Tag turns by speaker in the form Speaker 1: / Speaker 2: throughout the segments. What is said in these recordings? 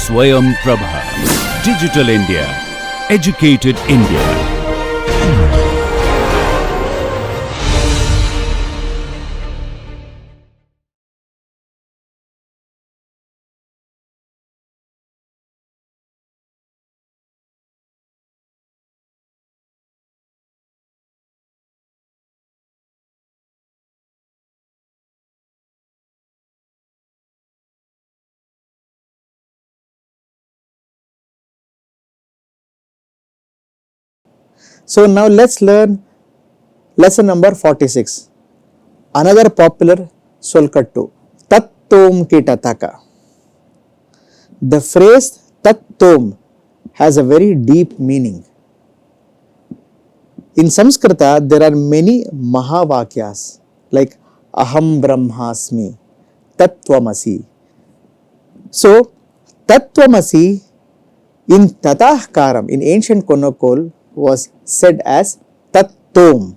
Speaker 1: Swayam Prabha. Digital India. Educated India.
Speaker 2: So now let's learn lesson number 46. Another popular solkattu, Tattom Kitataka. The phrase Tattom has a very deep meaning. In Sanskrita, there are many Mahavakyas like Aham Brahmasmi, Tattvamasi. So, Tattvamasi in Tatahkaram, in ancient Konokol, was said as Tattom.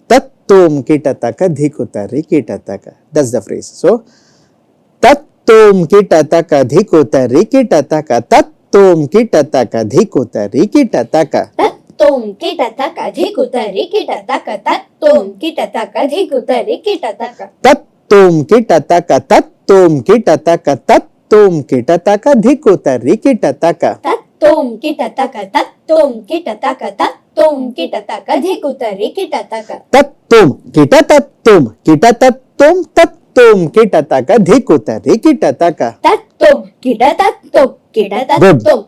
Speaker 2: Tattom Kitataka Dhikutari Kitataka. That's the phrase. So, Tattom Kitataka Dhikutari Kitataka. Tattom Kitataka Dhikutari Kitataka.
Speaker 3: Tattom Kitataka Dhikutari Kitataka. Tattom Kitataka Dhikutari Kitataka.
Speaker 2: Tattom Kitataka. Tattom Kitataka. Tattom Kitataka Dhikutari Kitataka.
Speaker 3: Tattom Kitataka. Tattom Kitataka. Tattom Kitataka Dhikutari Kitataka.
Speaker 2: Tattom Kitatattom Kitatattom Tattom Kitataka Dhikutari Kitataka.
Speaker 3: Tattom Kitatattom Kitatattom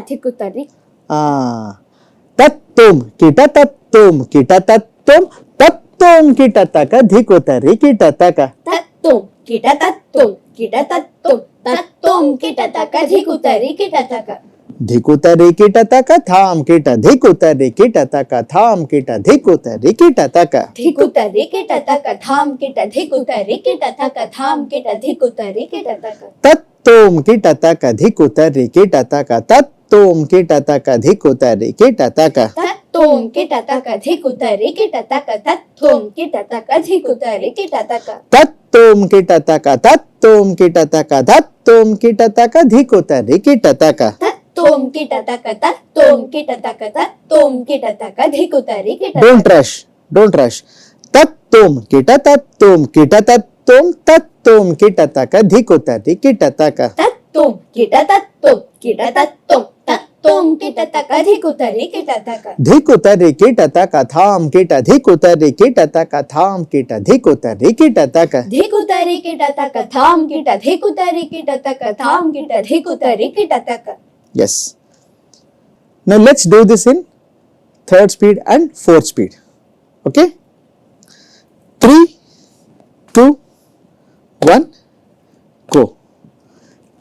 Speaker 3: Kitatari.
Speaker 2: Tattom Kitatattom Kitatattom Tattom Kitataka Dhikutari Kitataka.
Speaker 3: Tattom Kitatattom Kitatattom Tattom Kitataka Dhikutari Kitataka.
Speaker 2: Dhikutari Kitataka Tham Kita Dhikutari Kitataka Tham Kita Dhikutari Kitataka.
Speaker 3: Dhikutari Kitataka Tham Kita Dhikutari Kitataka Tham Kita Dhikutari Kitataka.
Speaker 2: Tattom Kitataka Dhikutari Kitataka. Tattom Kitataka Dhikutari Kitataka.
Speaker 3: Tattom Kitataka Dhikutari Kitataka. Tattom Kitataka Dhikutari Kitataka.
Speaker 2: Tattom Kitataka. Tattom Kitataka. Tattom Kitataka Dhikutari Kitataka.
Speaker 3: Tattom Kitataka. Tattom Kitataka. Tattom Kitataka Dhikutari Kitataka.
Speaker 2: Don't rush. Don't rush. Tattom Kitatattom Kitatattom Tattom Kitataka Dhikutari Kitataka.
Speaker 3: Tattom Kitatattom Kitatattom Tattom Kitataka Dhikutari Kitataka.
Speaker 2: Dhikutari Kitataka Tham Kita Dhikutari Kitataka Tham Kita Dhikutari Kitataka.
Speaker 3: Dhikutari Kitataka Tham Kita Dhikutari Kitataka Tham Kita Dhikutari Kitataka.
Speaker 2: Yes. Now let's do this in third speed and fourth speed. Okay? 3, 2, 1, go.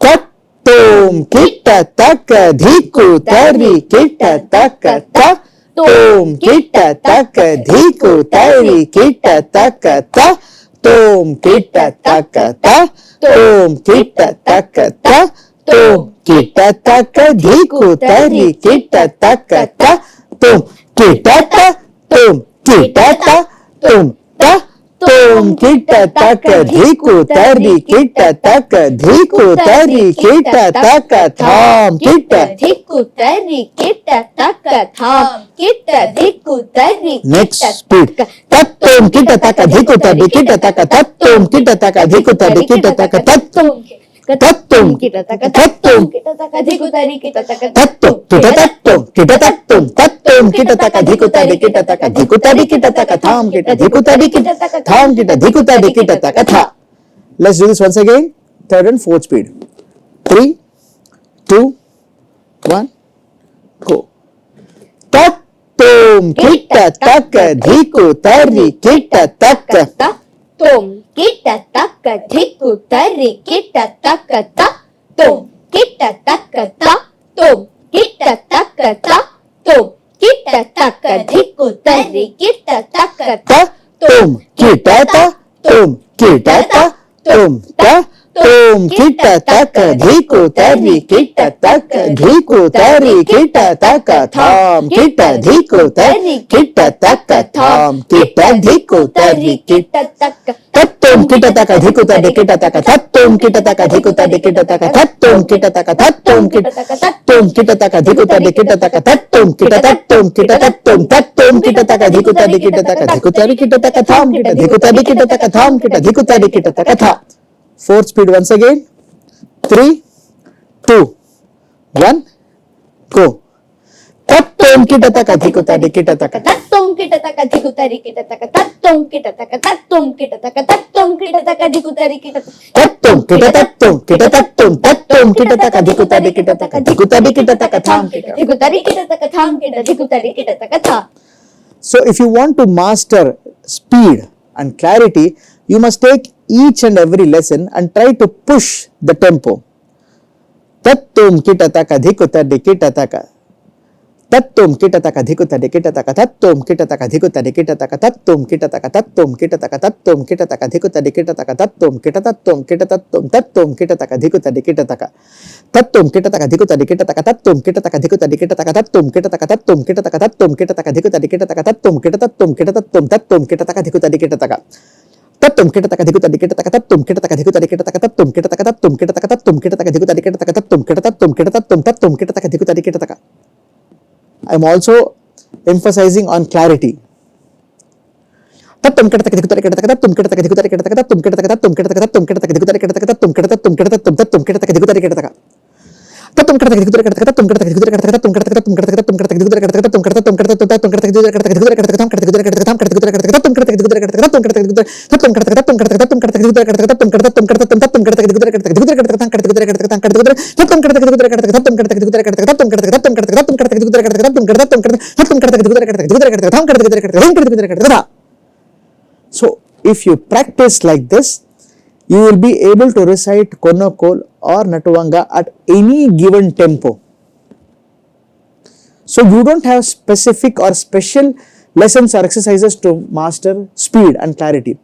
Speaker 2: Tattom Kitataka Dhikutari Kitataka. Tattom Kitataka Dhikutari Kitataka. Tattom Kitataka. Tattom Kitataka. Tattom Kitataka Dhikutari Kitataka. Tattom Kitata. Tom Kitata. Tom Ta. Tom Kitataka Dhikutari Kitataka. Dhikutari Kitataka. Tham Kita.
Speaker 3: Dhikutari Kitataka Tham Kita Dhikutari.
Speaker 2: Next speed. Tattom Kitataka Dhikutari Kitataka. Tattom Kitataka Dhikutari Kitataka. Tattom Tattom
Speaker 3: Kitataka.
Speaker 2: Tattom
Speaker 3: Kitataka Dhikutari Kitataka.
Speaker 2: Tattom Kitatattom Kitatattom Tattom Kitataka Dhikutari Kitataka. Dhikutari Kitataka Tham Kita Dhikutari Kitataka. Tham Kita Dhikutari Kitataka Tha. Let's do this once again. Third and fourth speed. 3, 2, 1, go. Tattom Kitataka Dhikutari Kitataka.
Speaker 3: Tattom Kitataka Dhikutari Kitataka. Tattom Kitataka. Tattom Kitataka. Tattom Kitataka Dhikutari Kitataka.
Speaker 2: Tattom Kitata. Tom Kitata. Tom Ta. Tom Kitataka Dhikutari Kitataka. Dhikutari Kitataka. Tham Kita Dhikutari Kitataka. Tham Kita Dhikutari Kitataka. Tattom తత్తుం కిటతక ధికుతది కిటతక తత్తుం కిటతక ధికుతది కిటతక తత్తుం కిటతక తత్తుం కిటతక తత్తుం కిటతక ధికుతది కిటతక తత్తుం కిటతత్తుం కిటతత్తుం తత్తుం కిటతక ధికుతది కిటతక ధికుతది కిటతక థాం కిట ధికుతది కిటతక థాం కిట ధికుతది కిటతక థా. Fourth speed once again. 3, 2, 1, go. తత్తుం కిటతక ధికుతది కిటతక
Speaker 3: తత్తుం కిటతక ధికుతరి కిటతక తత్తుం కిటతక తత్తుం కిటతక తత్తుం కిటతక ధికుతరి కిటతక
Speaker 2: తత్తుం కిటతత్తుం కిటతత్తుం తత్తుం కిటతక ధికుతది కిటతక ధికుతది కిటతక థాం కిట.
Speaker 3: ధికుతరి కిటతక థాం కిట ధికుతరి కిటతక థా.
Speaker 2: So if you want to master speed and clarity, you must take each and every lesson and try to push the tempo. Tattum kitataka dhikutadi kitataka. Tattum kitataka dhikutadi kitataka. Tattum kitataka dhikutadi kitataka. Tattum kitataka tattum kitataka. Tattum kitataka dhikutadi kitataka. Tattum kitatattum kitatattum. Tattum kitataka dhikutadi kitataka. Tattum kitataka dhikutadi kitataka. Tattum kitataka dhikutadi kitataka. Tattum kitataka tattum kitataka. Tattum kitataka dhikutadi kitataka. Tattum kitatattum kitatattum. Tattum kitataka dhikutadi kitataka. Tattum kitataka dhikutadi kitataka. Tattum kitataka dhikutadi kitataka. Tattum kitataka tattum kitataka. Tattum kitataka dhikutadi kitataka. Tattum kitatattum kitatattum. Tattum kitataka dhikutadi kitataka. I am also emphasizing on clarity. Tattum kitataka dhikutadi kitataka. Tattum kitataka dhikutadi kitataka. Tattum kitataka tattum kitataka. Tattum kitataka dhikutadi kitataka. Tattum kitatattum kitatattum. Tattum kitataka dhikutadi kitataka. Tattum kitataka dhikutadi kitataka. Tattum kitataka dhikutadi kitataka. Tattum kitataka tattum kitataka. Tattum kitataka dhikutadi kitataka. Tattum kitataka tattum kitataka. Tattum kitataka dhikutadi kitataka. Dhikutadi kitataka. Tattum kitataka dhikutadi kitataka. Tattum kitataka dhikutadi kitataka. Tattum kitataka dhikutadi kitataka. Tattum kitataka dhikutadi kitataka. Tattum kitataka tattum kitataka. Tattum kitataka dhikutadi kitataka. Tattum kitataka tattum kitataka. Tattum kitataka dhikutadi kitataka. Dhikutadi kitataka tattum kitataka. Tattum kitataka tattum kitataka. Tattum kitataka dhikutadi kitataka. Tattum kitataka dhikutadi kitataka. Tattum kitataka tattum kitataka. Tattum kitataka dhikutadi kitataka. Tattum kitataka tattum kitataka. Tattum kitataka dhikutadi kitataka. Dhikutadi kitataka. Tattum kitataka dhikutadi kitataka. Tattum kitataka dhikutadi kitataka. So if you practice like this, you will be able to recite Konokol or Natuvanga at any given tempo. So you don't have specific or special lessons or exercises to master speed and clarity.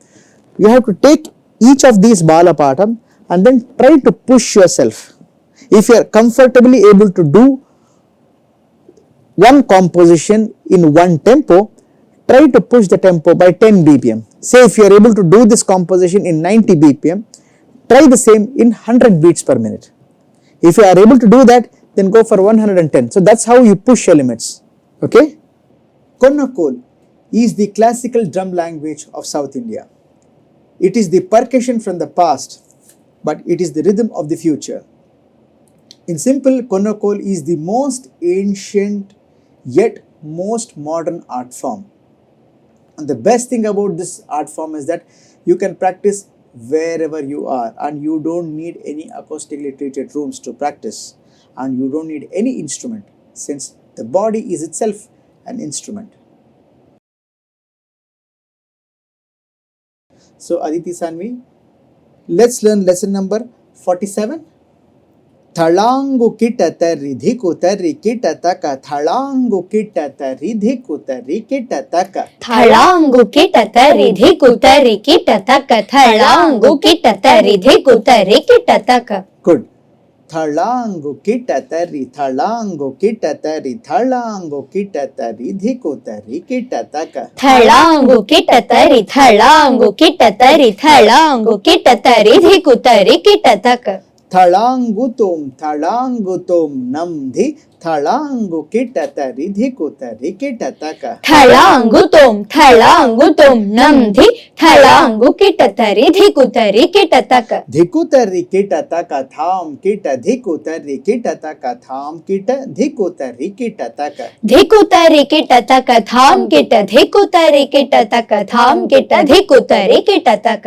Speaker 2: You have to take each of these balapatam and then try to push yourself. If you are comfortably able to do one composition in one tempo, try to push the tempo by 10 bpm. Say if you are able to do this composition in 90 bpm, try the same in 100 beats per minute. If you are able to do that, then go for 110. So that's how you push your limits. Okay? Konakol is the classical drum language of South India. It is the percussion from the past, but it is the rhythm of the future. In simple, Konakol is the most ancient yet most modern art form. And the best thing about this art form is that you can practice wherever you are, and you don't need any acoustically treated rooms to practice, and you don't need any instrument, since the body is itself an instrument. So Aditi Sanvi, let's learn lesson number 47. Thalangu kitatari dhikutari kitataka. Thalangu kitatari dhikutari kitataka.
Speaker 3: ಥಳಾಂಗು ಕಿಟತರಿ ಧಿಕುತರಿ ಕಿಟತಕ ಥಳಾಂಗು ಕಿಟತರಿ ಧಿಕುತರಿ ಕಿಟತಕ.
Speaker 2: Good. Thalangu kitatari, thalangu kitatari, thalangu kitatari dhikutari kitataka.
Speaker 3: ಥಳಾಂಗು ಕಿಟತರಿ ಥಳಾಂಗು ಕಿಟತರಿ ಥಳಾಂಗು ಕಿಟತರಿ ಧಿಕುತರಿ ಕಿಟತಕ.
Speaker 2: Thalangutum namdhi, thalangu kitatari dhikutari kitataka.
Speaker 3: ಥಳಾಂಗುತುಂ ನಮ್ಧಿ ಥಳಾಂಗು ಕಿಟತರಿ ಧಿಕುತರಿ ಕಿಟತಕ.
Speaker 2: Dhikutari kitataka, tham kita dhikutari kitataka, tham kita dhikutari kitataka.
Speaker 3: ಧಿಕುತರಿ ಕಿಟತಕ ಥಾಂ ಕಿಟ ಧಿಕುತರಿ ಕಿಟತಕ ಥಾಂ ಕಿಟ ಧಿಕುತರಿ ಕಿಟತಕ.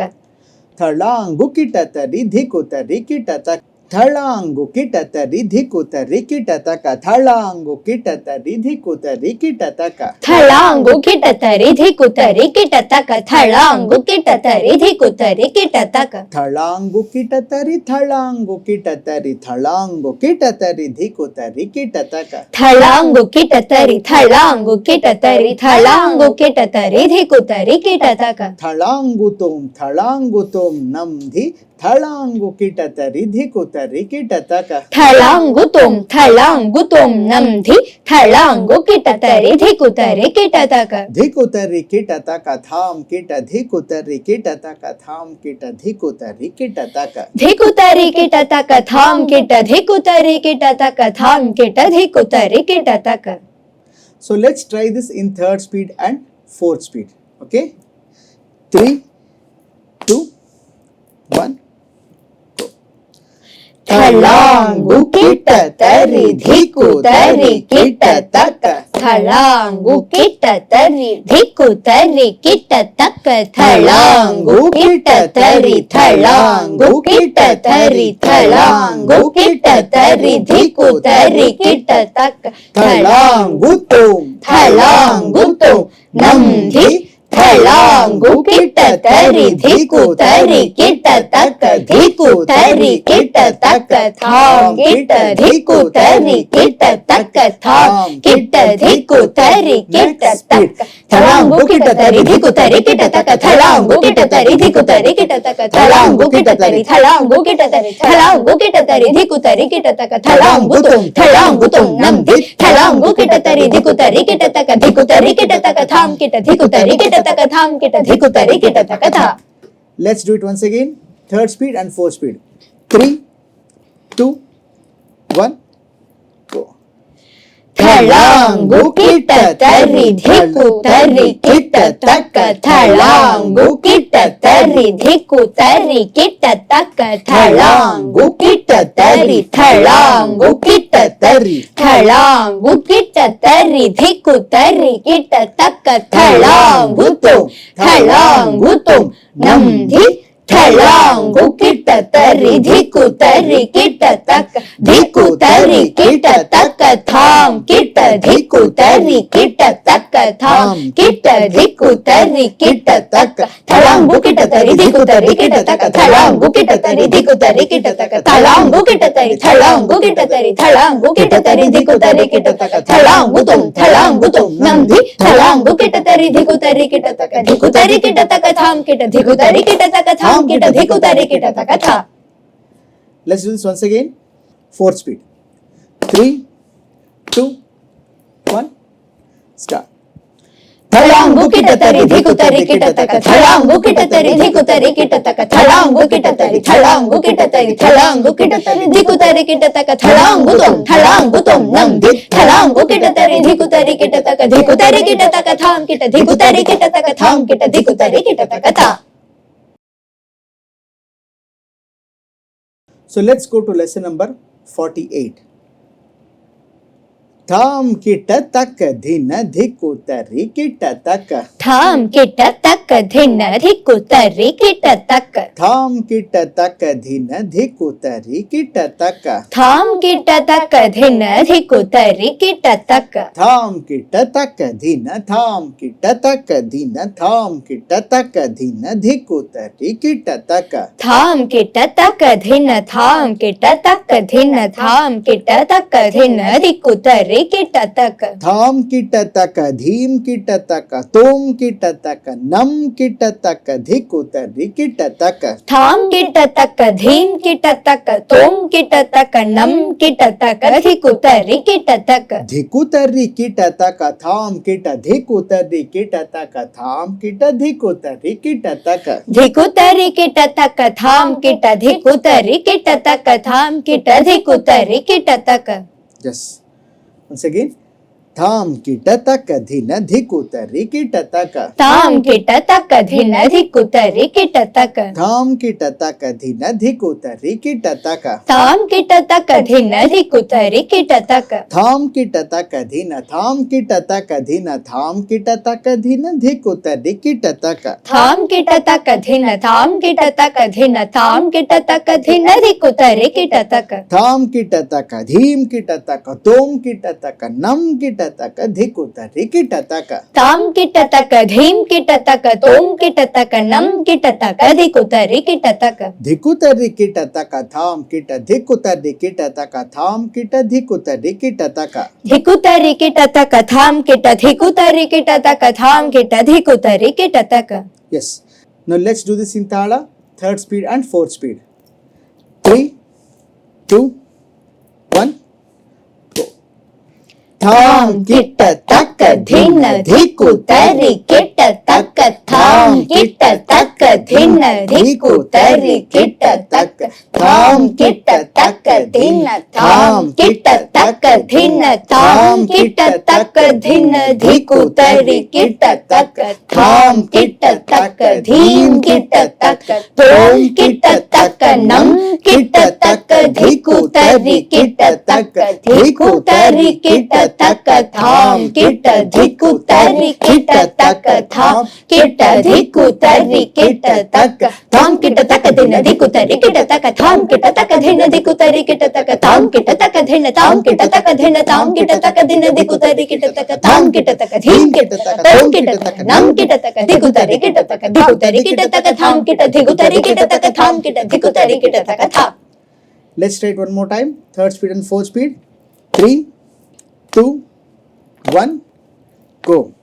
Speaker 2: Thalangu kitatari dhikutari kitataka. Thalangu kitatari dhikutari kitataka. Thalangu kitatari dhikutari kitataka.
Speaker 3: ಥಳಾಂಗು ಕಿಟತರಿ ಧಿಕುತರಿ ಕಿಟತಕ ಥಳಾಂಗು ಕಿಟತರಿ ಧಿಕುತರಿ ಕಿಟತಕ.
Speaker 2: Thalangu kitatari, thalangu kitatari, thalangu kitatari dhikutari kitataka.
Speaker 3: ಥಳಾಂಗು ಕಿಟತರಿ ಥಳಾಂಗು ಕಿಟತರಿ ಥಳಾಂಗು ಕಿಟತರಿ ಧಿಕುತರಿ ಕಿಟತಕ.
Speaker 2: Thalangutum namdhi, thalangu kitatari dhikutari tari kita taka.
Speaker 3: Thalangutum, thalangutum, namdhi, thalangu kitatari dhikutari kitataka.
Speaker 2: Dhikutari kita taka tham kita dhikutari kita taka tham kita dhikutari kita taka.
Speaker 3: Dhikutari kitataka, tham kita dhikutari kitataka, tham kita dhikutari kitataka.
Speaker 2: So let's try this in third speed and fourth speed. Okay? 3, 2, 1.
Speaker 3: Thalangu kitatari dhikutari kitataka. Thalangu kitatari dhikutari kitataka. Thalangu kitatari, thalangu kitatari, thalangu kitatari dhikutari kitataka.
Speaker 2: Thalangutum.
Speaker 3: Thalangutum, namdhi, thalangu kitatari dhikutari kitataka. Dhikutari kitataka, tham kita dhikutari kitataka. Tham kita dhikutari kitataka. Thalangu kitatari dhikutari kitataka. Thalangu kitatari dhikutari kitataka. Thalangu kitatari, thalangu kitatari, thalangu kitatari dhikutari kitataka. Thalangutum, thalangutum, namdhi, thalangu kitatari dhikutari kitataka. Dhikutari kitataka, tham kita dhikutari kitataka. Tham kita dhikutari kitataka. Tha.
Speaker 2: Let's do it once again. Third speed and fourth speed. 3, 2, 1. Go.
Speaker 3: Thalangu kitatari dhikutari kitataka. Thalangu kitatari dhikutari kitataka. Thalangu kitatari, thalangu kitatari, thalangu kitatari dhikutari kitataka. Thalangutum, thalangutum, namdhi, thalangu kitatari dhikutari kitataka. Dhikutari kitataka, tham kita dhikutari kitataka. Tham kita dhikutari kitataka. Thalangu kitatari dhikutari kitataka. Thalangu kitatari dhikutari kitataka. Thalangu kitatari, thalangu kitatari, thalangu kitatari dhikutari kitataka. Thalangutum, thalangutum, namdhi, thalangu kitatari dhikutari kitataka. Dhikutari kitataka, tham kita dhikutari kitataka. Tham kita dhikutari kitataka. Tha.
Speaker 2: Let's do this once again. Fourth speed. 3, 2, 1. Start.
Speaker 3: Thalangu kitatari dhikutari kitataka. Thalangu kitatari dhikutari kitataka. Thalangu kitatari, thalangu kitatari, thalangu kitatari dhikutari kitataka. Thalangutum, thalangutum, namdhi, thalangu kitatari dhikutari kitataka. Dhikutari kitataka, tham kita dhikutari kitataka. Tham kita dhikutari kitataka. Tha.
Speaker 2: So let's go to lesson number 48. Tham kita taka dhina dhikutari kita taka.
Speaker 3: Tham kita taka dhina dhikutari kita taka.
Speaker 2: Tham kita taka dhina dhikutari kita taka.
Speaker 3: Tham kita taka dhina dhikutari kita taka.
Speaker 2: Tham kita taka dhina tham kita taka dhina tham kita taka dhina dhikutari kita taka.
Speaker 3: Tham kita taka dhina, tham kita taka dhina, tham kita taka dhina dhikutari kita taka.
Speaker 2: Tham kita taka dhim kita taka tom kita taka nam kita taka dhikutari kita taka.
Speaker 3: Tham kita taka dhim kita taka tom kita taka nam kita taka dhikutari kita taka.
Speaker 2: Dhikutari kita taka tham kita dhikutari kita taka tham kita dhikutari kita taka.
Speaker 3: Dhikutari kita taka, tham kita dhikutari kita taka. Tham kita dhikutari kita taka.
Speaker 2: Yes. Once again. Tham kita taka dhina dhikutari kita taka.
Speaker 3: Tham kita taka dhina dhikutari kita taka.
Speaker 2: Tham kita taka dhina dhikutari kita taka.
Speaker 3: Tham kita taka dhina dhikutari kita taka.
Speaker 2: Tham kita taka dhina tham kita taka dhina tham kita taka dhina dhikutari kita taka.
Speaker 3: Tham kita taka dhina, tham kita taka dhina, tham kita taka dhina dhikutari kita taka.
Speaker 2: Tham kita taka dhim kita taka tom kita taka nam kita taka dhikutari kita taka.
Speaker 3: Tham kita taka dhim kita taka tom kita taka nam kita taka dhikutari kita taka.
Speaker 2: Dhikutari kita taka tham kita dhikutari kita taka tham kita dhikutari kita taka.
Speaker 3: Dhikutari kita taka, tham kita dhikutari kita taka. Tham kita dhikutari kita taka.
Speaker 2: Yes. Now let's do this in Tala, third speed and fourth speed. 3, 2, 1, go. Tham kita taka dhinna dhiku tari kita taka tham kita taka dhinna dhiku tari kita taka tham kita taka dhinna tham kita taka dhinna tham kita taka dhinna dhiku tari kita taka tham kita taka dhin kita taka tom kita taka nam kita taka dhiku tari kita taka dhiku tari kita taka tham kita dhiku tari kita taka tham kita dhiku tari kita taka tham kita taka dhinna dhiku tari kita taka tham kita taka dhinna dhiku tari kita taka tham kita taka dhinna tham kita taka dhinna tham kita taka dhinna dhiku tari kita taka tham kita taka dhin kita taka tom kita taka nam kita taka dhiku tari kita taka dhiku tari kita taka tham kita dhiku tari kita taka tham kita dhiku tari kita taka tham. Let's try it one more time. Third speed and fourth speed. 3, 2, 1, go.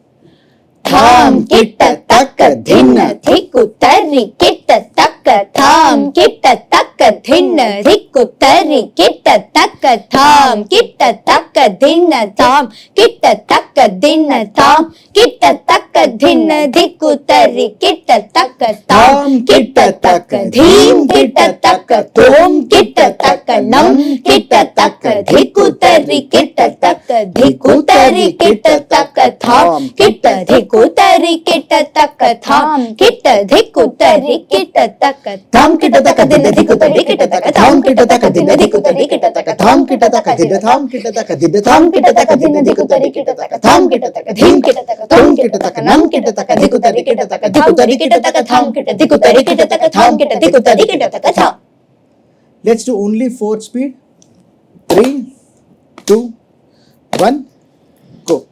Speaker 2: Tham kita taka dhinna dhiku tari kita taka tham kita taka dhinna dhiku tari kita taka tham kita taka dhinna tham kita taka dhinna tham kita taka dhinna dhiku tari kita taka tham kita taka dhin kita taka tom kita taka nam kita taka dhiku tari kita taka dhiku tari kita taka tham kita dhiku tari kita taka tham kita dhiku tari kita taka tham kita taka dhinna dhiku tari kita taka tham kita taka dhinna dhiku tari kita taka tham kita taka dhinna tham kita taka dhinna tham kita taka dhinna dhiku tari kita taka tham kita taka dhin kita taka tom kita taka nam kita taka dhiku tari kita taka dhiku tari kita taka tham kita dhiku tari kita taka tham kita dhiku tari kita taka tham. Let's do only fourth speed. 3, 2, 1, go.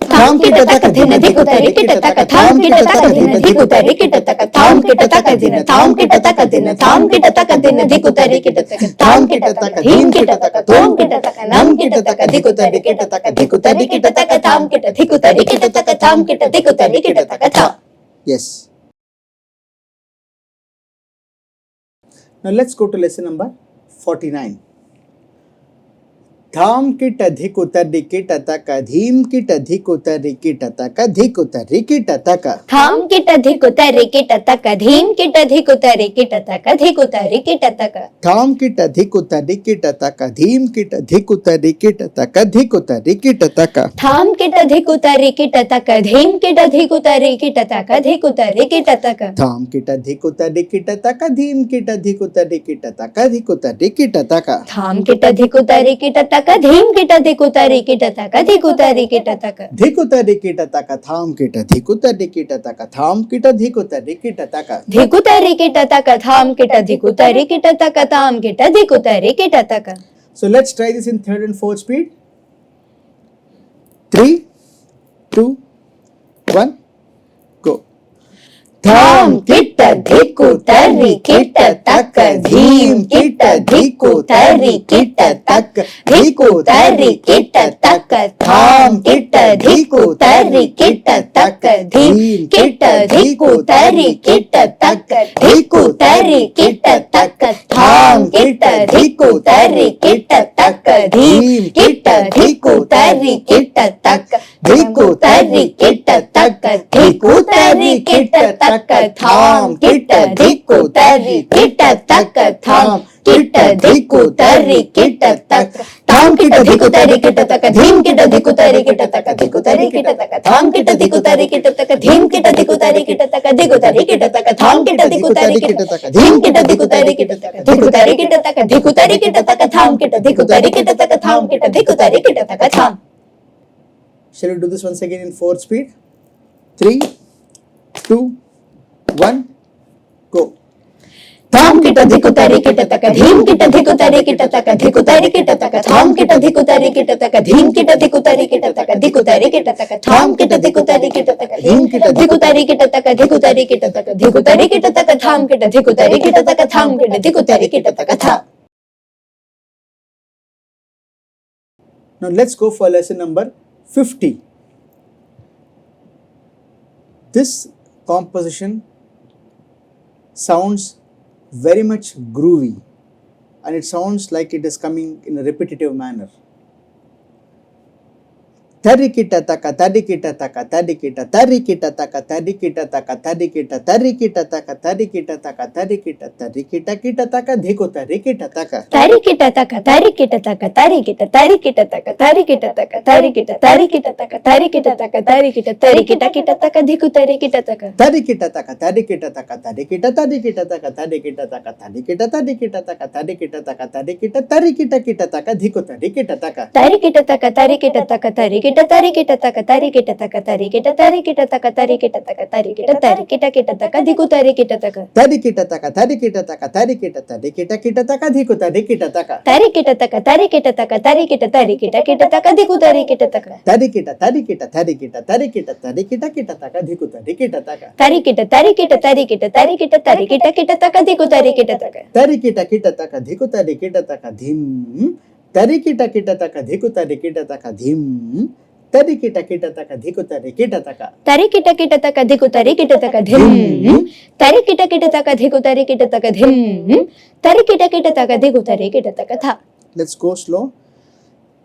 Speaker 2: Tham kita taka dhinna dhiku tari kita taka tham kita taka dhinna dhiku tari kita taka tham kita taka dhinna tham kita taka dhinna tham kita taka dhinna dhiku tari kita taka tham kita taka dhin kita taka tom kita taka nam kita taka dhiku tari kita taka dhiku tari kita taka tham kita dhiku tari kita taka tham kita dhiku tari kita taka tham. Yes. Now let's go to lesson number 49. धाम किट धिकु तरि किट तक धीम kit धिकु तरि किट तक धिकु तरि किट तक
Speaker 3: धाम किट धिकु तरि किट तक धीम किट धिकु तरि किट तक धिकु तरि किट तक
Speaker 2: धाम किट धिकु तरि किट तक धीम किट धिकु तरि किट तक धिकु तरि किट तक
Speaker 3: धाम किट धिकु तरि किट तक धीम किट धिकु तरि किट तक धिकु तरि किट तक
Speaker 2: धाम किट धिकु तरि किट तक धीम किट धिकु तरि किट तक धिकु तरि किट तक
Speaker 3: धाम किट धिकु तरि किट तक धीम किट धिकु तरि किट तक धिकु तरि किट तक
Speaker 2: धिकु तरि किट तक थाम किट धिकु तरि किट तक थाम किट धिकु तरि किट तक
Speaker 3: धिकु तरि किट तक थाम किट धिकु तरि किट तक थाम किट धिकु तरि किट तक.
Speaker 2: So let's try this in third and fourth speed. 3, 2, 1, go.
Speaker 3: धाम किट धिकु तरि किट तक धीम किट धिकु तरि किट तक धिकु तरि किट तक थाम किट धिकु तरि किट तक धीम किट धिकु तरि किट तक धिकु तरि किट तक थाम किट धिकु तरि किट तक धीम किट धिकु तरि किट तक धिकु तरि किट तक धिकु तरि किट तक थाम किट धिकु तरि किट तक थाम किट धिकु तरि किट तक थाम किट धिकु तरि किट तक धीम किट धिकु तरि किट तक धिकु तरि किट तक थाम किट धिकु तरि किट तक धीम किट धिकु तरि किट तक धिकु तरि किट तक थाम किट धिकु तरि किट तक धीम किट धिकु तरि किट तक धिकु तरि किट तक धिकु तरि किट तक थाम किट धिकु तरि किट तक थाम किट धिकु तरि किट तक थाम.
Speaker 2: Shall we do this once again in fourth speed? 3, 2, 1, go.
Speaker 3: धाम किट धिकु तरि किट तक धीम किट धिकु तरि किट तक धिकु तरि किट तक थाम किट धिकु तरि किट तक धीम किट धिकु तरि किट तक धिकु तरि किट तक थाम किट धिकु तरि किट तक धीम किट धिकु तरि किट तक धिकु तरि किट तक धिकु तरि किट तक थाम किट धिकु तरि किट तक थाम किट धिकु तरि किट तक था.
Speaker 2: Now let's go for lesson number 50. This composition sounds very much groovy. and it sounds like it is coming in a repetitive manner. Tarikita taka tarikita taka tarikita tarikita taka tarikita taka tarikita tarikita taka tarikita taka tarikita tarikita kita taka dhiko tarikita taka
Speaker 3: tarikita taka tarikita taka tarikita tarikita taka tarikita taka tarikita tarikita taka tarikita taka tarikita tarikita kita taka dhiko tarikita taka
Speaker 2: tarikita taka tarikita taka tarikita tarikita taka tarikita taka tarikita tarikita taka tarikita taka tarikita tarikita kita taka dhiko tarikita taka
Speaker 3: tarikita taka tarikita taka tarikita tarikita taka tarikita taka tarikita tarikita taka tarikita taka tarikita tarikita kita taka dhiko tarikita taka
Speaker 2: tarikita taka tarikita taka tarikita tarikita kita taka dhiko tarikita taka
Speaker 3: tarikita taka tarikita taka tarikita tarikita kita taka dhiko tarikita taka
Speaker 2: tarikita tarikita tarikita tarikita tarikita kita taka dhiko tarikita taka
Speaker 3: tarikita tarikita tarikita tarikita tarikita kita taka dhiko tarikita taka
Speaker 2: tarikita kita taka dhiko tarikita taka dhim tarikita kita taka dhiko tarikita taka dhim tarikita kita taka dhiko tarikita taka
Speaker 3: tarikita kita taka dhiko tarikita taka dhim tarikita kita taka dhiko tarikita taka dhim tarikita kita taka dhiko tarikita taka tha.
Speaker 2: Let's go slow.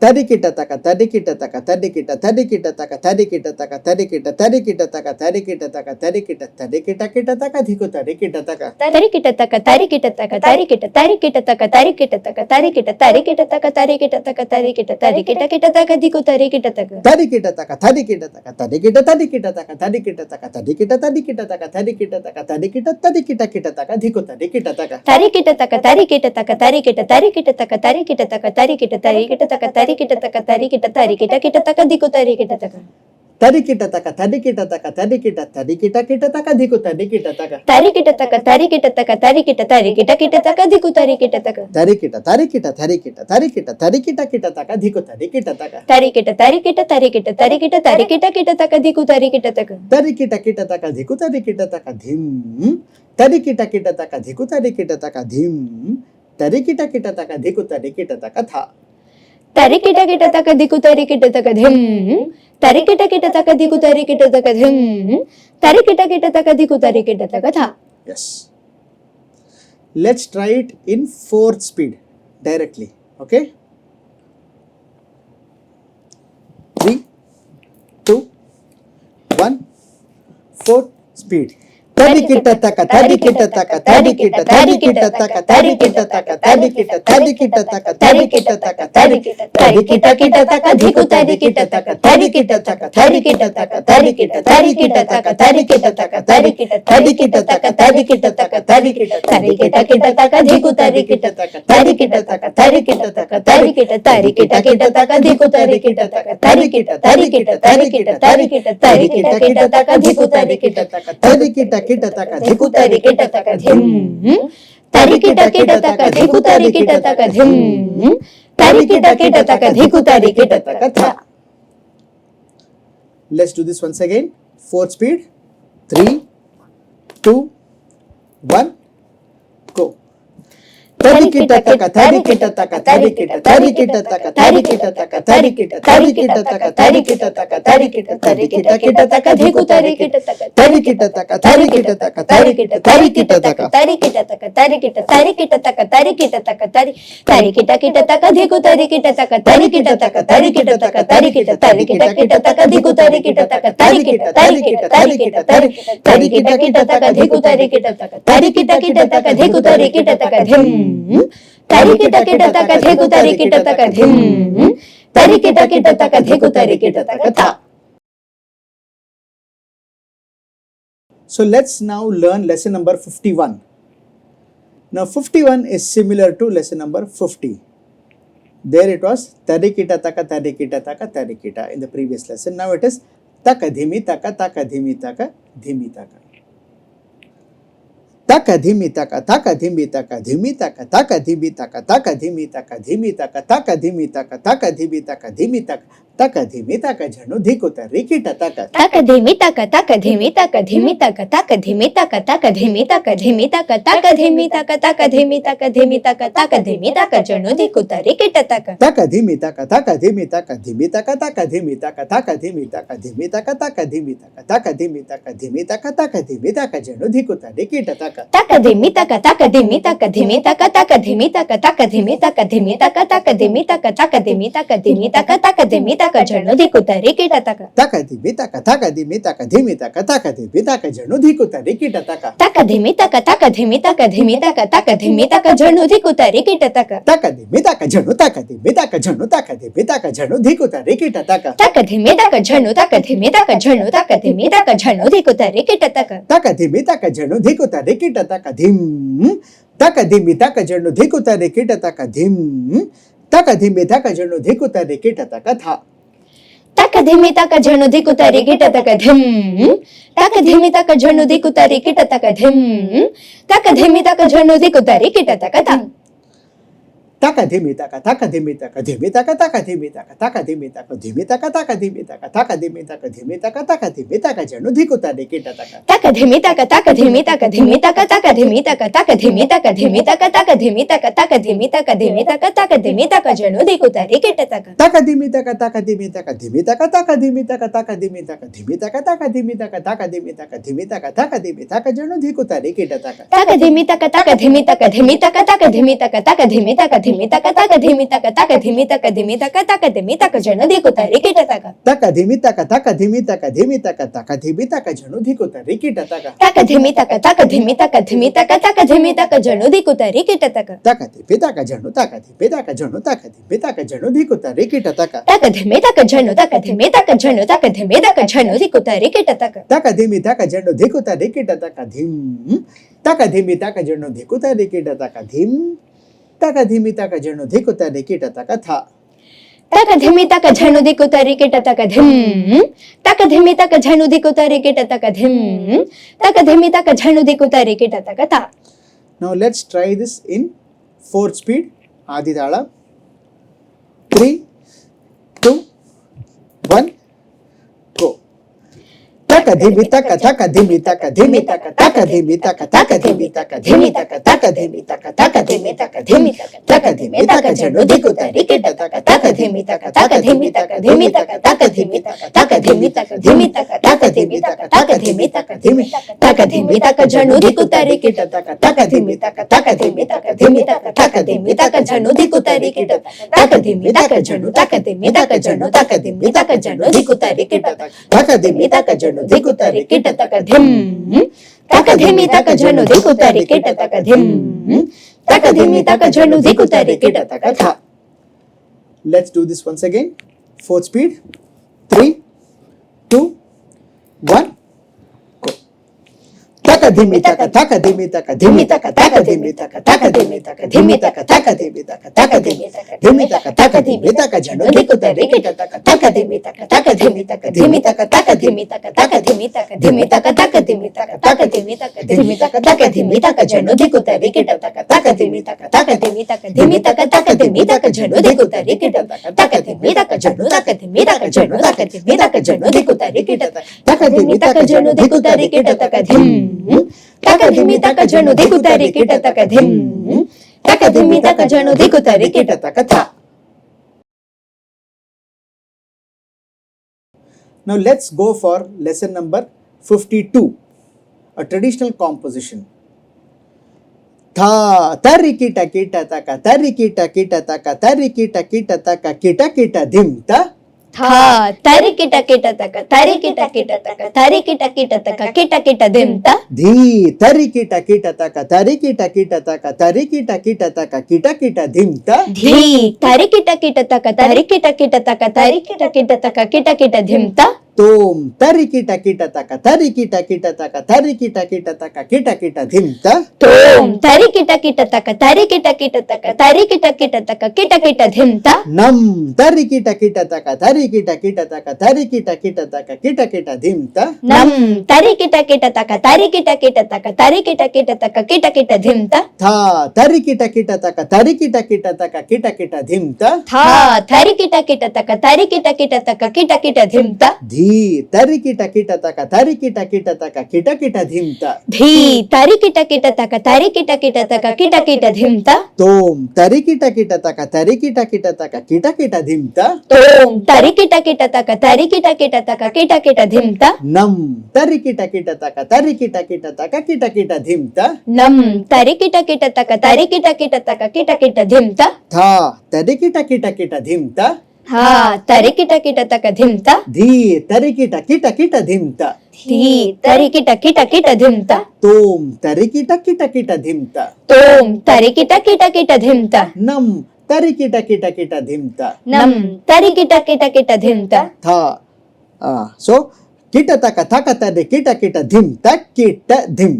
Speaker 2: Tarikita taka tarikita taka tarikita tarikita taka tarikita taka tarikita tarikita taka tarikita taka tarikita tarikita kita taka dhiko tarikita taka
Speaker 3: tarikita taka tarikita taka tarikita tarikita taka tarikita taka tarikita tarikita taka tarikita taka tarikita tarikita kita taka dhiko tarikita taka
Speaker 2: tarikita taka tarikita taka tarikita tarikita taka tarikita taka tarikita tarikita taka tarikita taka tarikita tarikita kita taka dhiko tarikita taka
Speaker 3: tarikita taka tarikita taka tarikita tarikita taka tarikita taka tarikita tarikita taka tarikita taka tarikita tarikita kita taka dhiko tarikita taka
Speaker 2: tarikita taka tarikita taka tarikita tarikita kita taka dhiko tarikita taka
Speaker 3: tarikita taka tarikita taka tarikita tarikita kita taka dhiko tarikita taka
Speaker 2: tarikita tarikita tarikita tarikita tarikita kita taka dhiko tarikita taka
Speaker 3: tarikita tarikita tarikita tarikita tarikita kita taka dhiko tarikita taka
Speaker 2: tarikita kita taka dhiko tarikita taka dhim tarikita kita taka dhiko tarikita taka dhim tarikita kita taka dhiko tarikita taka tha
Speaker 3: tarikita kita taka dhiko tarikita taka dhim tarikita kita taka dhiko tarikita taka dhim tarikita kita taka dhiko tarikita taka tha.
Speaker 2: Yes. Let's try it in fourth speed directly. Okay. 3, 2, 1, 4 speed. Tarikita taka tarikita taka tarikita tarikita taka tarikita taka tarikita tarikita taka tarikita taka tarikita tarikita kita taka dhiko tarikita taka tarikita taka tarikita taka tarikita tarikita taka tarikita taka tarikita tarikita taka tarikita taka tarikita tarikita kita taka dhiko tarikita taka tarikita taka tarikita taka tarikita tarikita kita taka dhiko tarikita taka tarikita tarikita tarikita tarikita tarikita kita taka dhiko tarikita taka tarikita kita taka dhiko tarikita taka dhim
Speaker 3: tarikita kita taka dhiko tarikita taka dhim tarikita kita taka dhiko tarikita taka tha.
Speaker 2: Let's do this once again. Fourth speed. 3, 2, 1, go. Tarikita taka tarikita taka tarikita tarikita taka tarikita taka tarikita tarikita taka tarikita taka tarikita tarikita kita taka dhiko tarikita taka tarikita taka tarikita taka tarikita tarikita taka
Speaker 3: tarikita taka tarikita tarikita taka tarikita taka tarikita kita taka dhiko tarikita taka tarikita taka tarikita taka tarikita tarikita kita taka dhiko tarikita taka tarikita tarikita tarikita tarikita kita taka dhiko tarikita taka tarikita kita taka dhiko tarikita taka dhim tarikita kita taka dhiko tarikita taka dhim tarikita kita taka dhiko tarikita taka tha.
Speaker 2: So let's now learn lesson number 51. Now 51 is similar to lesson number 50. There it was tarikita taka tarikita taka tarikita in the previous lesson. Now it is taka dhimi taka taka dhimi taka dhimi taka. Taka dhimi taka taka dhimi taka dhimi taka taka dhimi taka taka dhimi taka dhimi taka taka dhimi taka taka dhimi taka dhimi taka తక ధిమి తక జను ధికుతరి కిట తక
Speaker 3: తక ధిమి తక తక ధిమి తక ధిమి తక తక ధిమి తక తక ధిమి తక ధిమి తక తక ధిమి తక తక ధిమి తక ధిమి తక తక ధిమి తక జను ధికుతరి కిట తక
Speaker 2: తక ధిమి తక తక ధిమి తక ధిమి తక తక ధిమి తక తక ధిమి తక ధిమి తక తక ధిమి తక తక ధిమి తక ధిమి తక తక ధిమి తక జను ధికుతరి కిట తక
Speaker 3: తక ధిమి తక తక ధిమి తక ధిమి తక తక ధిమి తక తక ధిమి తక ధిమి తక తక ధిమి తక తక ధిమి తక ధిమి తక తక ధిమి తక జను ధికుతరి కిట తక
Speaker 2: తక ధిమి తక తక ధిమి తక ధిమి తక తక ధిమి తక జను ధికుతరి కిట తక
Speaker 3: తక ధిమి తక తక ధిమి తక ధిమి తక తక ధిమి తక జను ధికుతరి కిట తక
Speaker 2: తక ధిమి తక జను తక ధిమి తక జను తక ధిమి తక జను ధికుతరి కిట తక
Speaker 3: తక ధిమి తక జను తక ధిమి తక జను తక ధిమి తక జను ధికుతరి కిట తక
Speaker 2: తక ధిమి తక జను ధికుతరి కిట తక ధిమ్ తక ధిమి తక జను ధికుతరి కిట తక ధిమ్ తక ధిమి తక జను ధికుతరి కిట తక థ
Speaker 3: తక ధిమి తక జను ధికుతరి కిట తక ధిమ్ తక ధిమి తక జను ధికుతరి కిట తక ధిమ్ తక ధిమి తక జను ధికుతరి కిట తక థ
Speaker 2: తక ధిమి తక తక ధిమి తక ధిమి తక తక ధిమి తక తక ధిమి తక ధిమి తక తక ధిమి తక తక ధిమి తక ధిమి తక తక ధిమి తక జను ధికుతరి కిట తక
Speaker 3: తక ధిమి తక తక ధిమి తక ధిమి తక తక ధిమి తక తక ధిమి తక ధిమి తక తక ధిమి తక తక ధిమి తక ధిమి తక తక ధిమి తక జను ధికుతరి కిట తక
Speaker 2: తక ధిమి తక తక ధిమి తక ధిమి తక తక ధిమి తక తక ధిమి తక ధిమి తక తక ధిమి తక తక ధిమి తక ధిమి తక తక ధిమి తక జను ధికుతరి కిట తక
Speaker 3: తక ధిమి తక తక ధిమి తక ధిమి తక తక ధిమి తక తక ధిమి తక ధిమి తక తక ధిమి తక తక ధిమి తక ధిమి తక తక ధిమి తక జను ధికుతరి కిట తక
Speaker 2: తక ధిమి తక తక ధిమి తక ధిమి తక తక ధిమి తక జను ధికుతరి కిట తక
Speaker 3: తక ధిమి తక తక ధిమి తక ధిమి తక తక ధిమి తక జను ధికుతరి కిట తక
Speaker 2: తక ధిమి తక జను తక ధిమి తక జను తక ధిమి తక జను ధికుతరి కిట తక
Speaker 3: తక ధిమి తక జను తక ధిమి తక జను తక ధిమి తక జను ధికుతరి కిట తక
Speaker 2: తక ధిమి తక జను ధికుతరి కిట తక ధిమ్ తక ధిమి తక జను ధికుతరి కిట తక ధిమ్ తక ధిమి తక జను ధికుతరి కిట తక థ
Speaker 3: తక ధిమి తక జను ధికుతరి కిట తక ధిమ్ తక ధిమి తక జను ధికుతరి కిట తక ధిమ్ తక ధిమి తక జను ధికుతరి కిట తక థ
Speaker 2: Now let's try this in 4 speed. Adi Tala. 3, 2, 1, go. Taka dhimi taka taka dhimi taka dhimi taka taka dhimi taka taka dhimi taka dhimi taka taka dhimi taka taka dhimi taka dhimi taka dhimi taka janu dhikutari kita taka taka dhimi taka taka dhimi taka dhimi taka taka dhimi taka taka dhimi taka dhimi taka taka dhimi taka taka dhimi taka dhimi taka dhimi taka janu dhikutari kita taka taka dhimi taka taka dhimi taka dhimi taka taka dhimi taka janu dhikutari kita taka dhimi taka janu taka dhimi taka janu taka dhimi taka janu dhikutari kita taka dhimi taka janu ధికుతరి కిట తక ధిమ్ తక ధిమి తక జను ధికుతరి కిట తక ధిమ్ తక ధిమి తక జను ధికుతరి కిట తక థ Let's do this once again. 4th speed. 3, 2, 1, go. Taka dhimi taka taka dhimi taka dhimi taka taka dhimi taka taka dhimi taka dhimi taka taka dhimi taka taka dhimi taka dhimi taka taka dhimi taka janu dhikutari kita taka taka dhimi taka taka dhimi taka dhimi taka taka dhimi taka taka dhimi taka dhimi taka taka dhimi taka taka dhimi taka dhimi taka taka dhimi taka janu dhikutari kita taka taka dhimi taka taka dhimi taka dhimi taka taka dhimi taka janu dhikutari kita taka taka dhimi taka janu taka dhimi taka janu taka dhimi taka janu dhikutari kita taka dhimi taka janu dhikutari kita taka dhim taka dhimi taka janu dhikutari kita taka dhim taka dhimi taka janu dhikutari kita taka tha. Now let's go for lesson number 52, a traditional composition. Tha tari kita kita taka tari kita kita taka tari kita kita taka kita kita dhim ta
Speaker 3: థా తరి కిట కిట తక తరి కిట కిట తక తరి కిట కిట తక కిట కిట దింత
Speaker 2: ధీ తరి కిట కిట తక తరి కిట కిట తక తరి కిట కిట తక కిట కిట ధింత
Speaker 3: ధీ తరి కిట కిట తక తరి కిట కిట తక తరి కిట కిట తక కిట కిట ధింత
Speaker 2: తోం తరి కిట కిట తక తరి కిట కిట తక తరి కిట కిట తక కిట కిట ధింత
Speaker 3: తోం తరి కిట కిట తక తరి కిట కిట తక తరి కిట కిట తక కిట కిట ధింత
Speaker 2: నం తరి కిట కిట తక తరి తరి కిట కిట తక తరి కిట కిట తక కిట కిట ధింత
Speaker 3: నం తరి కిట కిట తక తరి కిట కిట తక తరి కిట కిట తక కిట కిట ధింత
Speaker 2: థా తరి కిట కిట తక తరి కిట కిట తక కిట కిట ధింత
Speaker 3: థా తరి కిట కిట తక తరి కిట కిట తక కిట కిట ధింత
Speaker 2: ధీ తరి కిట కిట తక తరి కిట కిట తక కిట కిట ధింత
Speaker 3: ధీ తరి కిట కిట తక తరి కిట కిట తక కిట కిట ధింత
Speaker 2: తోం తరి కిట కిట తక తరి కిట కిట తక కిట కిట ధింత
Speaker 3: తోం తరి కిట కిట తక తరి కిట కిట తక కిట కిట ధింత
Speaker 2: నం తరి కిట కిట తక తరి కిట కిట తక కిట కిట ధింత
Speaker 3: నం తరి కిట కిట తక తరి కిట కిట తక కిట కిట ధింత
Speaker 2: థా తరి కిట కిట కిట ధింత
Speaker 3: హా తరి కిట కిట తక ధింత
Speaker 2: ధీ తరి కిట కిట కిట ధింత
Speaker 3: ధీ తరి కిట కిట కిట ధింత
Speaker 2: తోం తరి కిట కిట కిట ధింత
Speaker 3: తోం తరి కిట కిట కిట ధింత
Speaker 2: నం తరి కిట కిట కిట ధింత
Speaker 3: నం తరి కిట కిట కిట ధింత
Speaker 2: థా సో కిట తక తక తరి కిట కిట ధింత కిట ధిం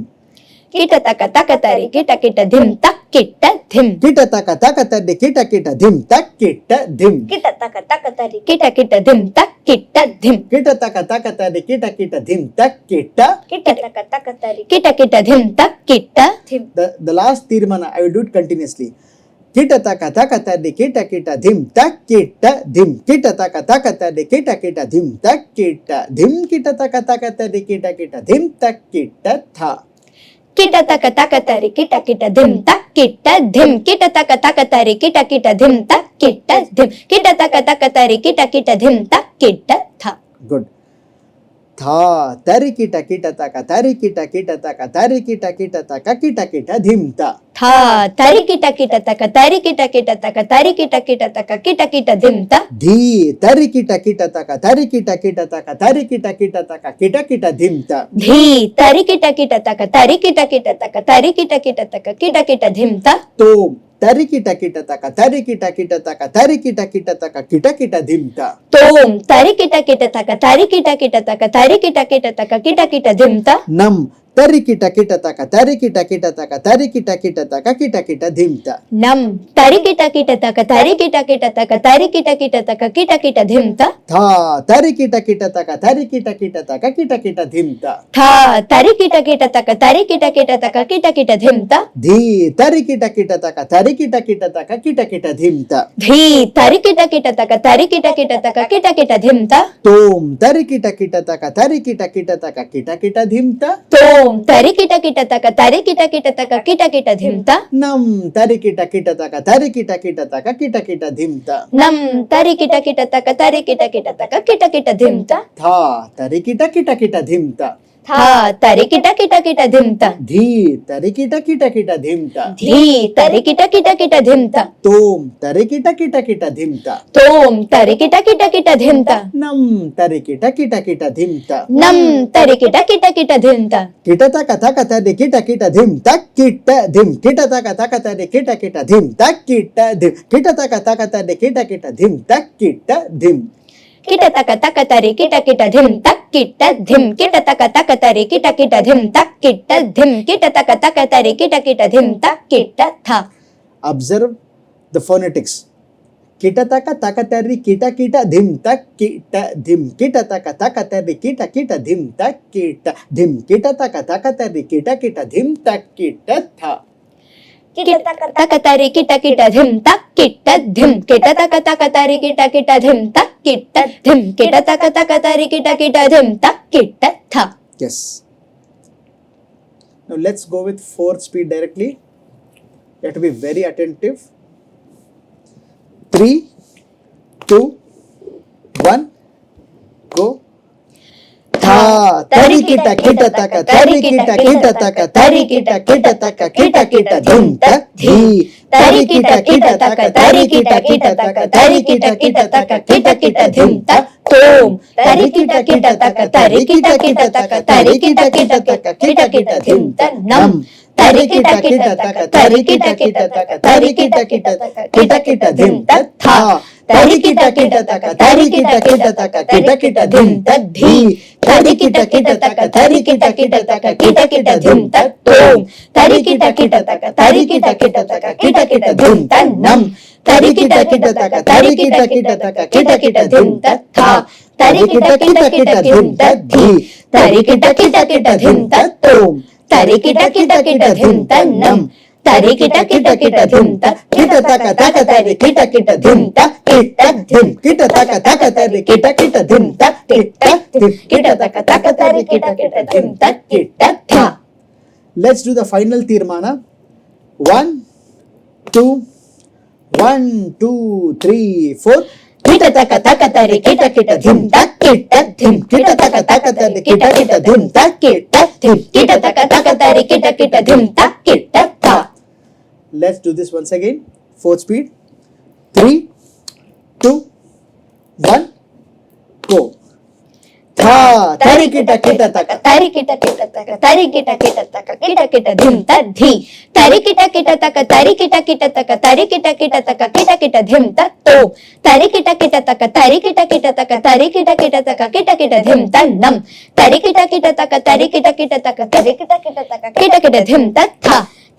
Speaker 3: కిట తక తక తరి కిట కిట ధింత కిట ధిం
Speaker 2: కిట తక తక తరి కిట కిట ధింత కిట ధిం
Speaker 3: కిట తక తక తరి కిట కిట ధింత కిట ధిం
Speaker 2: కిట తక తక తరి కిట కిట ధింత కిట
Speaker 3: కిట తక తక తరి కిట కిట ధింత కిట ధిం
Speaker 2: the last tirmana I will do it continuously kita taka taka tadi kita kita dim tak kita dim kita taka taka tadi kita kita dim tak kita dim kita taka taka tadi kita kita dim tak kita tha
Speaker 3: కిట తక తక తరి కిట కిట ధిం తక్ కిట ధిం కిట తక తక తరి కిట కిట ధిం తక్ కిట ధిం కిట తక తక తరి కిట కిట ధిం తక్ కిట థ
Speaker 2: good tha tari kita kita taka tari kita kita taka tari kita kita taka kita kita dim ta
Speaker 3: థా తరి కిట కిట తక తరి కిట కిట తక తరి కిట కిట తక కిట కిట ధిం త
Speaker 2: dhi tari kita kita taka tari kita kita taka tari kita kita taka kita kita dim ta
Speaker 3: ధీ తరి కిట కిట తక తరి కిట కిట తక తరి కిట కిట తక కిట కిట ధిం త
Speaker 2: tom tari kita kita taka tari kita kita taka tari kita kita taka kita kita dim ta
Speaker 3: తోం తరి కిట కిట తక తరి కిట కిట తక తరి కిట కిట తక కిట కిట ధిం త
Speaker 2: nam tari kita kita taka tari kita kita taka tari kita kita taka kita kita dim ta
Speaker 3: నం తరి కిట కిట తక తరి కిట కిట తక తరి కిట కిట తక కిట కిట ధిం త
Speaker 2: tha tari kita kita taka tari kita kita taka kita kita dim ta
Speaker 3: థా తరి కిట కిట తక తరి కిట కిట తక కిట కిట ధిం త
Speaker 2: dhi tari kita kita taka tari kita kita taka kita kita dim ta
Speaker 3: ధీ తరి కిట కిట తక తరి కిట కిట తక కిట కిట ధిం త
Speaker 2: tom tari kita kita taka tari kita kita taka kita kita dim ta
Speaker 3: తోం తరి కిట కిట తక తరి కిట కిట తక కిట కిట ధిం త
Speaker 2: nam tari kita kita taka tari kita kita taka kita kita dim ta
Speaker 3: నం తరి కిట కిట తక తరి కిట కిట తక కిట కిట ధిం త
Speaker 2: tha tari kita kita kita dim ta
Speaker 3: థా తరి కిట కిట కిట ధిం త
Speaker 2: dhi tari kita kita kita dim ta
Speaker 3: ధీ తరి కిట కిట కిట ధిం త
Speaker 2: tom tari kita kita kita dim ta
Speaker 3: తోం తరి కిట కిట కిట ధిం త
Speaker 2: nam tari kita kita kita dim ta
Speaker 3: నం తరి కిట కిట కిట ధిం త
Speaker 2: kita taka taka tadi kita kita dim tak kita dim kita taka taka tadi kita kita dim tak kita dim kita taka taka tadi kita kita dim tak kita dim
Speaker 3: కిట తక తక తరి కిట కిట ధిం తక్ కిట ధిం కిట తక తక తరి కిట కిట ధిం తక్ కిట ధిం కిట తక తక తరి కిట కిట ధిం తక్ కిట థ
Speaker 2: observe the phonetics kita taka taka tadi kita kita dim tak kita dim kita taka taka tadi kita kita dim tak kita dim kita taka taka tadi kita kita dim tak kita tha
Speaker 3: కిట తక తక తరి కిట కిట ధిం తక్ కిట ధిం కిట తక తక తరి కిట కిట ధిం తక్ కిట ధిం కిట తక తక తరి కిట కిట ధిం తక్ కిట థ
Speaker 2: yes now let's go with fourth speed directly you have to be very attentive 3 2 1 go tha tari kita kita taka tari kita kita taka tari kita taka kita kita dim ta dhi tari kita taka tari kita taka tari kita taka kita dim ta
Speaker 3: తోం తరి కిట కిట తక తరి కిట కిట తక తరి కిట కిట తక కిట కిట ధిం త నం తరి కిట కిట తక తరి కిట కిట తక తరి కిట కిట తక కిట కిట ధిం త థా తరి కిట కిట తక తరి కిట కిట తక కిట కిట ధిం త ధీ తరి కిట కిట తక తరి కిట కిట తక కిట కిట ధిం త తోం తరి కిట కిట తక తరి కిట కిట తక కిట కిట ధిం త నం తరి కిట కిట తక తరి కిట కిట తక కిట కిట ధిం తత్థ తరి కిట కిట కిట ధిం తద్ధి తరి కిట కిట కిట ధిం తత్తోం తరి కిట కిట కిట ధిం తన్నం తరి కిట కిట కిట ధిం కిట తక తక తరి కిట కిట ధిం కిట ధిం కిట తక తక తరి కిట కిట ధిం కిట ధిం కిట తక తక తరి కిట కిట ధిం కిట థ.
Speaker 2: Let's do the final tirmana. 1, 2, 1, 2, 3, 4.
Speaker 3: కిట తక తక తరి కిట కిట ధిం కిట ధిం కిట తక తక తరి కిట కిట ధిం కిట ధిం కిట తక తక తరి కిట కిట ధిం కిట థ.
Speaker 2: Let's do this once again. 4th speed. 3, 2, 1, go. Tha,
Speaker 3: తరి కిట కిట తక తరి కిట కిట తక తరి కిట కిట తక కిట కిట ధిం తద్ధి తరి కిట కిట తక తరి కిట కిట తక తరి కిట కిట తక కిట కిట ధిం తత్తో తరి కిట కిట తక తరి కిట కిట తక తరి కిట కిట తక కిట కిట ధిం తన్నం తరి కిట కిట తక తరి కిట కిట తక తరి కిట కిట తక కిట కిట ధిం తత్థ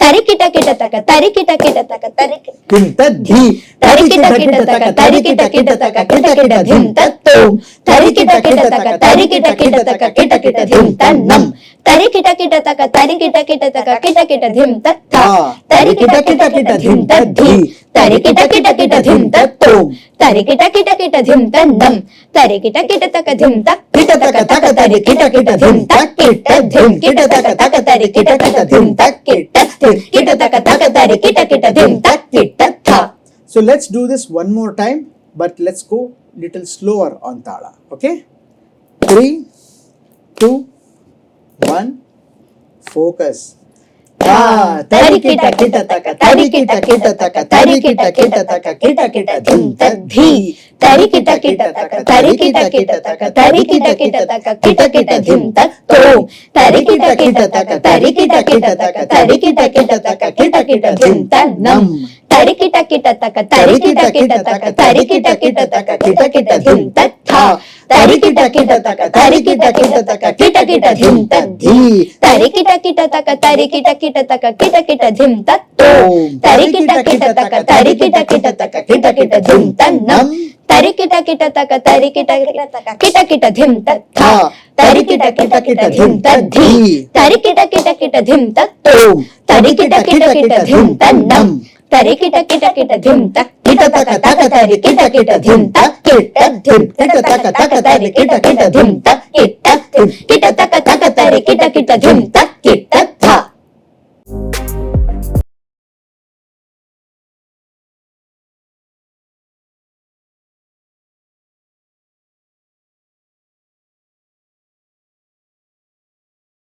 Speaker 3: తరి కిట కిట తక తరి కిట కిట తక తరి
Speaker 2: tintadhi.
Speaker 3: తరి కిట కిట తక తరి కిట కిట తక కిట కిట ధిం తత్తో తరి కిట కిట తక తరి కిట కిట తక కిట కిట ధిం తన్నం తరి కిట కిట తక తరి కిట కిట తక కిట కిట ధిం తత్థ తరి కిట కిట కిట ధిం తద్ధి తరి కిట కిట కిట ధిం తత్తో తరి కిట కిట కిట ధిం తన్నం తరి కిట కిట తక ధిం కిట తక తక తరి కిట కిట ధిం కిట ధిం కిట తక తక తరి కిట కిట ధిం కిట ధిం కిట తక తక తరి కిట కిట ధిం కిట థ.
Speaker 2: So let's do this one more time, but let's go little slower on tala. Okay? 3, 2, 1, focus. Ta, tari kita kita taka, tari kita kita taka, tari kita kita taka, kita kita dhim tadhi.
Speaker 3: తరి కిట కిట తక తరి కిట కిట తక తరి కిట కిట తక కిట కిట ధిం తత్తో తరి కిట కిట తక తరి కిట కిట తక తరి కిట కిట తక కిట కిట ధిం తన్నం తరి కిట కిట తక తరి కిట కిట తక తరి కిట కిట తక కిట కిట ధిం తత్థ తరి కిట కిట తక తరి కిట కిట తక కిట కిట ధిం తద్ధి తరి కిట కిట తక తరి కిట కిట తక కిట కిట ధిం తత్తో తరి కిట కిట తక తరి కిట కిట తక కిట కిట ధిం తన్నం తరి కిట కిట తక తరి కిట కిట తక కిట కిట ధిం తత్థ తరి కిట కిట కిట ధిం తద్ధి తరి కిట కిట కిట ధిం తత్తో తరి కిట కిట కిట ధిం తన్నం తరి కిట కిట కిట ధిం కిట తక తక తరి కిట కిట ధిం కిట ధిం కిట తక తక తరి కిట కిట ధిం కిట ధిం కిట తక తక తరి కిట కిట ధిం